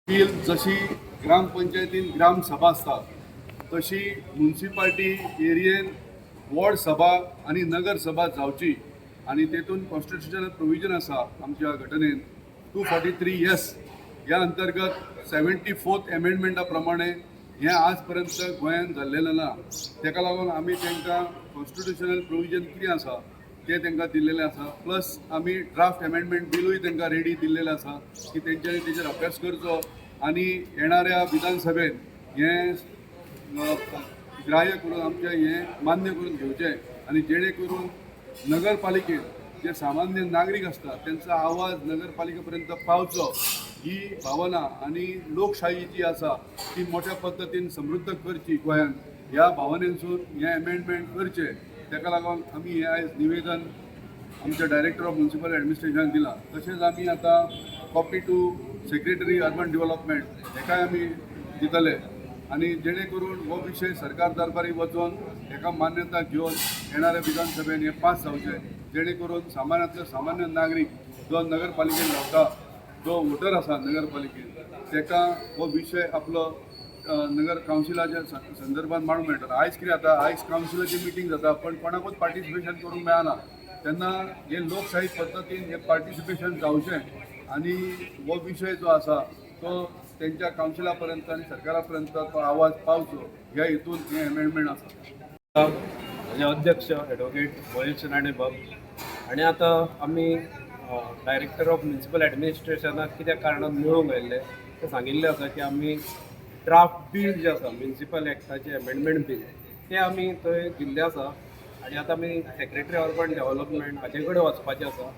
Bill जशी ग्रामपंचायतीन ग्रामसभा आसता तशी म्युनिसिपालिटी एरियेन वॉर्ड सभा आणि नगरसभा जावची आणि तेतून कॉन्स्टिट्युशनल प्रोविजन आसा आमच्या घटनेन 243S ह्या अंतर्गत 74th अमेंडमेंटा प्रमाणे हें आज पर्यंत गोंयांत जाल्लेलें ना. तेका लागून आमी तांकां कॉन्स्टिट्युशनल प्रोविजन कितें आसा ते तांकां दिल्लेलें आसा. प्लस आमी ड्राफ्ट अमेंडमेंट बिलूय तांकां रेडी दिल्लेलें आसा की तेंच्यांनी तेचेर अभ्यास करचो आणि येणाऱ्या विधानसभेत हें ग्राह्य करून आमचे हें मान्य करून घेवचें आणि जेणे करून नगरपालिकेत जे सामान्य नागरीक असतात त्यांचा आवाज नगरपालिकेपर्यंत पावचो ही भावना आणि लोकशाही जी आसा ती मोठ्या पद्धतीन समृद्ध करची गोंयांत ह्या भावनेसून हें अमेंडमेंट करचें. तेका लागून आमी हें आयज निवेदन आमच्या डायरेक्टर ऑफ म्युनिसिपल ॲडमिनिस्ट्रेशन दिला. तशेंच आमी आतां copy to secretary urban development हेकाय आमी दितले आणि जेणे करून हो विषय सरकार दरबारी वचून हेका मान्यता घेवन येणाऱ्या विधानसभेन हे पास जावचे जेणे करून सामान्यांतलो सामान्य नागरीक जो नगरपालिकेन रावता जो वोटर आसा नगरपालिकेन तेका हो विषय आपलो नगर कावन्सिलाच्या संदर्भात मांडूंक मेळटा. आयज कितें जाता आयज कावन्सिलाची मिटींग जाता पण कोणाकूच पार्टिसिपेशन करूंक मेळना. तेन्ना हे लोकशाही पद्दतीन हे पार्टिसिपेशन जावचें आणि हो विषय जो आसा तो त्यांच्या कावन्सिलापर्यंत आणि सरकारापर्यंत तो आवाज पावचो ह्या हेतून हे अमेंडमेंट आसा. माझे अध्यक्ष ॲडव्होकेट महेश राणे बाब आणि आता आम्ही डायरेक्टर ऑफ म्युनिसिपल ॲडमिनिस्ट्रेशनाक कित्या कारणान मेळूंक आयिल्ले ते सांगिल्लें आसा की आमी ड्राफ्ट बील जे आसा म्युनिसिपल एक्टाचे अमेंडमेंट बील ते आमी थंय दिल्ले आसा आणि आता आमी सेक्रेटरी अर्बन डेव्हलपमेंट हाचे कडेन वचपाचें आसा.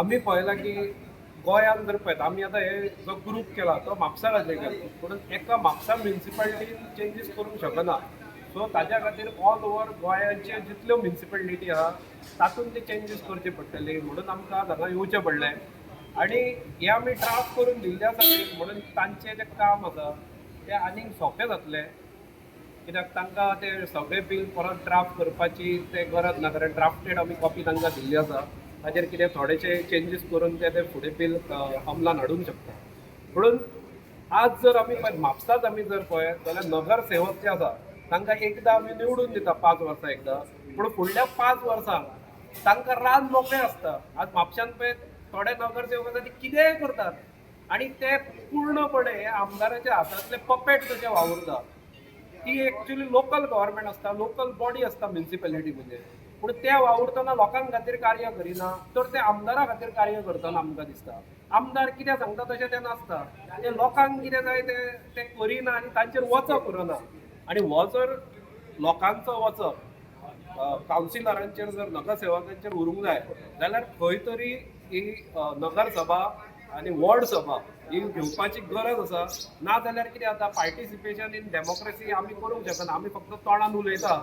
आमी पळयलां की गोंयांत जर पळयता आमी आतां हे जो ग्रूप केला तो म्हापसाराचे केला पूण एका म्हापसा म्युनिसिपालिटीन चेंजीस करूंक शकना. सो ताज्या खातीर ऑल ओवर गोंयांचे जितल्यो म्युनिसिपालिटी आहा तातूंत ते चेंजीस करचे पडटले म्हणून आमकां हांगा येवचें पडलें आणि हे आमी ड्राफ्ट करून दिल्ले आसा म्हणून तांचें जें काम आसा तें आनीक सोंपें जातलें कित्याक तांकां ते सगळे बील परत ड्राफ्ट करपाची ते गरज ना कारण ड्राफ्टेड आमी कॉपी तांकां दिल्ली आसा. ताचेर कितें थोडेशे चेंजीस करून ते फुडें बील अंमलान हाडूंक शकता. म्हणून आज जर आमी म्हापसाच आमी जर पळयत जाल्यार नगरसेवक जे आसा तांकां एकदां आमी निवडून दिता 5 वर्सां एकदां पूण फुडल्या 5 वर्सांक तांकां रान मोकळें आसता. आज म्हापशांत पळय थोडे नगरसेवक आसा ते कितेंय करतात आणि ते पूर्णपणे आमदाराच्या हातांतले पपेट कशे वावुरता. ती एक्चुअली लोकल गव्हर्मेंट आसता लोकल बॉडी आसता म्युनिसिपॅलिटी म्हणजे पूण ते वावुरतना लोकांक खातीर कार्य करिना तर ते आमदारा खातीर कार्य करतना आमकां दिसता. आमदार कितें सांगता तशें तें नासता ते लोकांक कितें जाय ते करिना आनी तांचेर वचप करना. आनी हो जर लोकांचो वचप कावन्सिलरांचेर जर नगरसेवकांचेर उरूंक जाय जाल्यार खंय तरी ही नगरसभा आनी वॉर्ड सभा ही घेवपाची गरज आसा. ना जाल्यार कितें जाता पार्टिसिपेशन इन डेमोक्रेसी आमी करूंक शकना. आमी फक्त तोंडान उलयता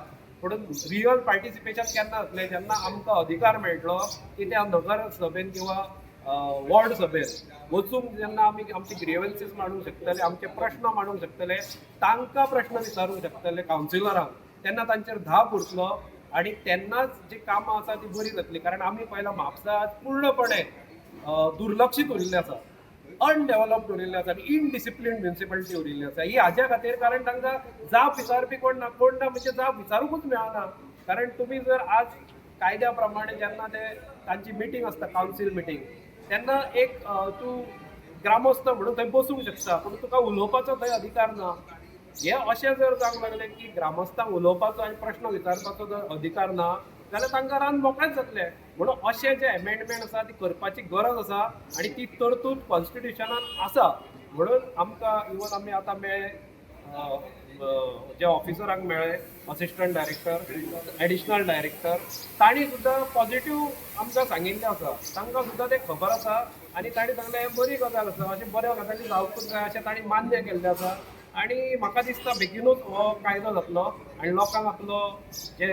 म्हणून रियल पार्टिसिपेशन केन्ना जातलें जेन्ना आमकां अधिकार मेळटलो की त्या नगर सभेन किंवा वॉर्ड सभेन वचूंक जेन्ना आमी आमचे ग्रेवन्सीस मांडूंक शकतले आमचे प्रश्न मांडूंक शकतले तांकां प्रश्न विचारूंक शकतले कावन्सिलरांक तेन्ना तांचेर धाक उरतलो आणि तेन्नाच जी कामां आसा ती बरी जातली. कारण आमी पळयलां म्हापसा पूर्णपणे दुर्लक्षीत उरिल्ले आसा अनडेव्हलप्ड उरिल्ले आसा आनी इनडिसिप्लिन म्युनिसिपालिटी उरिल्ली आसा. ही हाज्या खातीर कारण तांकां जाप विचारपी कोण ना म्हणजे जाप विचारूंकूच मेळना. कारण तुमी जर आज कायद्या प्रमाणे जेन्ना ते तांची मिटींग आसता कावन्सील मिटींग तेन्ना एक तूं ग्रामस्थ म्हणून थंय बसूंक शकता पूण तुका उलोवपाचो थंय अधिकार ना. हे अशें जर जावंक लागलें की ग्रामस्थांक उलोवपाचो आनी प्रश्न विचारपाचो जर अधिकार ना जाल्यार तांकां रान मोकळेंच जातलें. म्हणून अशें जे अमेंडमेंट आसा ती करपाची गरज आसा आनी ती तरतूद कॉन्स्टिट्युशनान आसा. म्हणून आमकां इवन आमी आतां मेळ्ळे जे ऑफिसरांक मेळ्ळे असिस्टंट डायरेक्टर एडिशनल डायरेक्टर तांणी सुद्दां पॉझिटिव्ह आमकां सांगिल्लें आसा. तांकां सुद्दां तें खबर आसा आनी तांणी सांगलें हें बरी गजाल आसा अशें बऱ्यो गजाली जावपूच जाय अशें तांणी मान्य केल्लें आसा. आणि म्हाका दिसता बेगीनूच हो कायदो जातलो आनी लोकांक आपलो जे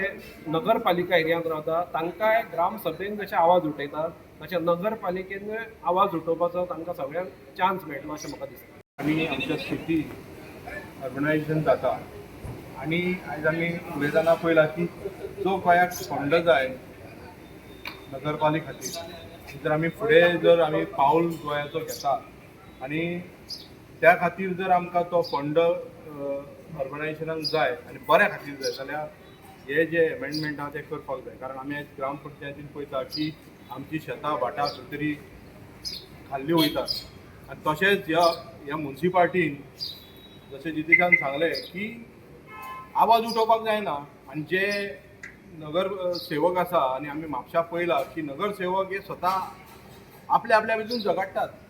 नगरपालिका एरियांत रावता तांकांय ग्रामसभेन जशे आवाज उठयतात तशें नगरपालिकेनूय आवाज उठोवपाचो तांकां सगळ्यांक चान्स मेळटलो अशें म्हाका दिसता. आणि आमच्या सिटी अर्बनायझेशन जाता आणि आयज आमी उलयतना पळयलां की जो गोंयाक फंड जाय नगरपालिके खातीर जर आमी फुडें जर आमी पावल गोंयाचो घेता आणि त्या खातीर जर आमकां तो फंड ऑर्गनायजेशनाक जाय आनी बऱ्या खातीर जाय जाल्यार हे जे एमेंडमेंट आहा ते करपाक जाय. कारण आमी आयज ग्राम पंचायतीन पळयता की आमची शेतां भाटां खंय तरी खाल्ली वयतात आनी तशेंच ह्या मुन्सिपाल्टीन जशें जितेशान सांगलें की आवाज उठोवपाक जायना आनी जे नगर सेवक आसा आनी आमी म्हापशा पळयला की नगर सेवक हे स्वता आपल्या भितून झगडटात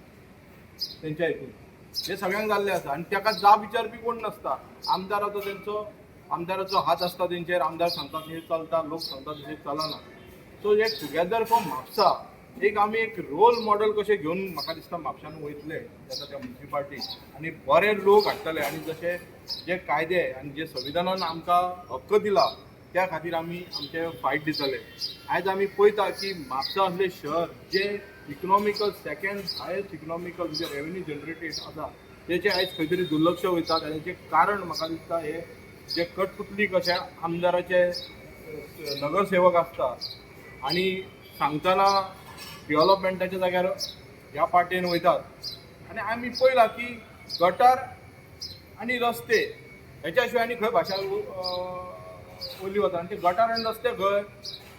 तेंच्या हितून हे सगळ्यांक जाल्लें आसा आनी ताका जाप विचारपी कोण नासता. आमदाराचो हात आसता तेंचेर, आमदार सांगता तशें चलता, लोक सांगता तशें चलना. सो हे टुगेदर फॉर म्हापसा आमी एक रोल मॉडेल कशें घेवन म्हाका दिसता म्हापशान वयतले तेका त्या मुन्सिपाल्टी आनी बरे लोक हाडटले आनी जशे जे कायदे आनी जे संविधानान आमकां हक्क दिला त्या खातीर आमी आमचे फायट दितले. आयज आमी पळयता की म्हापसा असलें शहर जे इकनॉमिकल सेकेंड हायेस्ट इकनॉमिकल म्हणजे रेवेन्यू जनरेटेड आसा तेचे आयज खंय तरी दुर्लक्ष वयतात आनी हेचें कारण म्हाका दिसता हे जे कटपुतली कशे आमदाराचे नगरसेवक आसता आनी सांगतना डेव्हलपमेंटाच्या जाग्यार ह्या पार्टेन वयतात आनी आमी पळयलां की गटार आनी रस्ते हेच्या शिवाय आनी खंय भाशा उरली वता आनी ते गटार आनी रस्ते खंय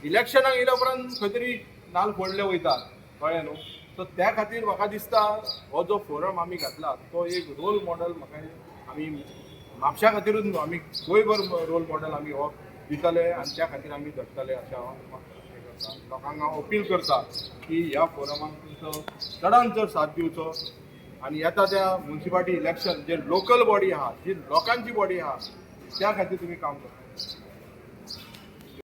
इलेक्शनाक येयल्या उपरांत खंय तरी नाल्ल फोडले वयतात कळ्ळें न्हू. सो त्या खातीर म्हाका दिसता हो जो फोरम आमी घातला तो एक रोल मॉडेल म्हाका आमी म्हापशा खातीरूच न्हू आमी गोंयभर रोल मॉडेल आमी हो दितले आनी त्या खातीर आमी झगडटले अशें हांव लोकांक हांव अपील करता की ह्या फोरमाक तुमचो चडांत चड साथ दिवचो आनी येता त्या मुन्सिपाल्टी इलेक्शन जे लोकल बॉडी आहा जी लोकांची बॉडी आहा त्या खातीर तुमी काम करता.